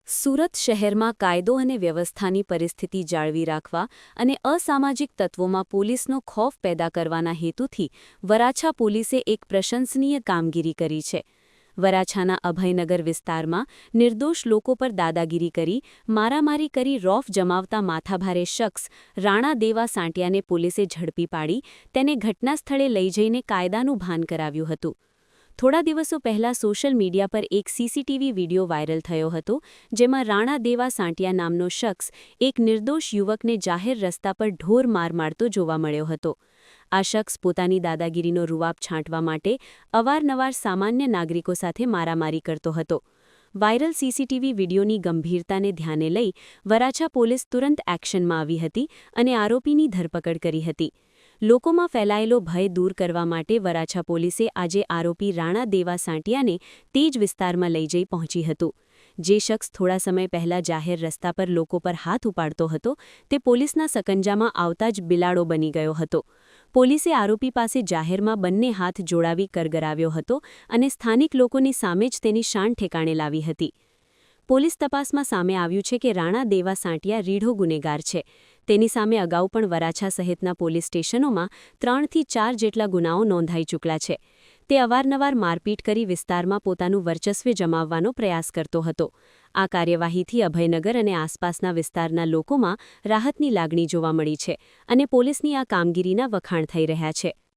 સુરત શહેરમાં કાયદો અને વ્યવસ્થાની પરિસ્થિતિ જાળવી રાખવા અને અસામાજિક તત્વોમાં પોલીસનો ખૌફ પેદા કરવાના હેતુથી વરાછા પોલીસે એક પ્રશંસનીય કામગીરી કરી છે. વરાછાના અભયનગર વિસ્તારમાં નિર્દોષ લોકો પર દાદાગીરી કરી, મારામારી કરી રોફ જમાવતા માથાભારે શખ્સ રાણા દેવા સાંટિયાને પોલીસે ઝડપી પાડી તેને ઘટનાસ્થળે લઈ જઈને કાયદાનું ભાન કરાવ્યું હતું. થોડા દિવસો પહેલા સોશિયલ મીડિયા પર એક સીસીટીવી વિડિયો વાયરલ થયો હતો, જેમાં રાણા દેવા સાંટિયા નામનો શખ્સ એક નિર્દોષ યુવકને જાહેર રસ્તા પર ઢોર માર મારતો જોવા મળ્યો હતો. આ શખ્સ પોતાની દાદાગીરીનો રૂવાબ છાંટવા માટે અવારનવાર સામાન્ય નાગરિકો સાથે મારામારી કરતો હતો. વાયરલ સીસીટીવી વિડિયોની ગંભીરતાને ધ્યાને લઈ વરાછા પોલીસ તુરંત એક્શનમાં આવી હતી અને આરોપીની ધરપકડ કરી હતી. લોકોમાં ફેલાયેલો ભય દૂર કરવા માટે વરાછા પોલીસે આજે આરોપી રાણા દેવા સાંટિયાને તે જ વિસ્તારમાં લઈ જઈ પહોંચી હતું. જે શખ્સ થોડા સમય પહેલા જાહેર રસ્તા પર લોકો પર હાથ ઉપાડતો હતો, તે પોલીસના સકંજામાં આવતા જ બિલાડો બની ગયો હતો. પોલીસે આરોપી પાસે જાહેરમાં બંને હાથ જોડાવી કરગરાવ્યો હતો અને સ્થાનિક લોકોની સામે જ તેની શાન ઠેકાણે લાવી હતી. પોલીસ તપાસમાં સામે આવ્યું છે કે રાણા દેવા સાંટિયા રીઢો ગુનેગાર છે. તેની સામે અગાઉ પણ વરાછા સહિતના પોલીસ સ્ટેશનોમાં 3 થી 4 જેટલા ગુનાઓ નોંધાઈ ચૂક્યા છે. તે અવારનવાર મારપીટ કરી વિસ્તારમાં પોતાનું વર્ચસ્વ જમાવવાનો પ્રયાસ કરતો હતો. આ કાર્યવાહીથી અભયનગર અને આસપાસના વિસ્તારના લોકોમાં રાહતની લાગણી જોવા મળી છે અને પોલીસની આ કામગીરીના વખાણ થઈ રહ્યા છે.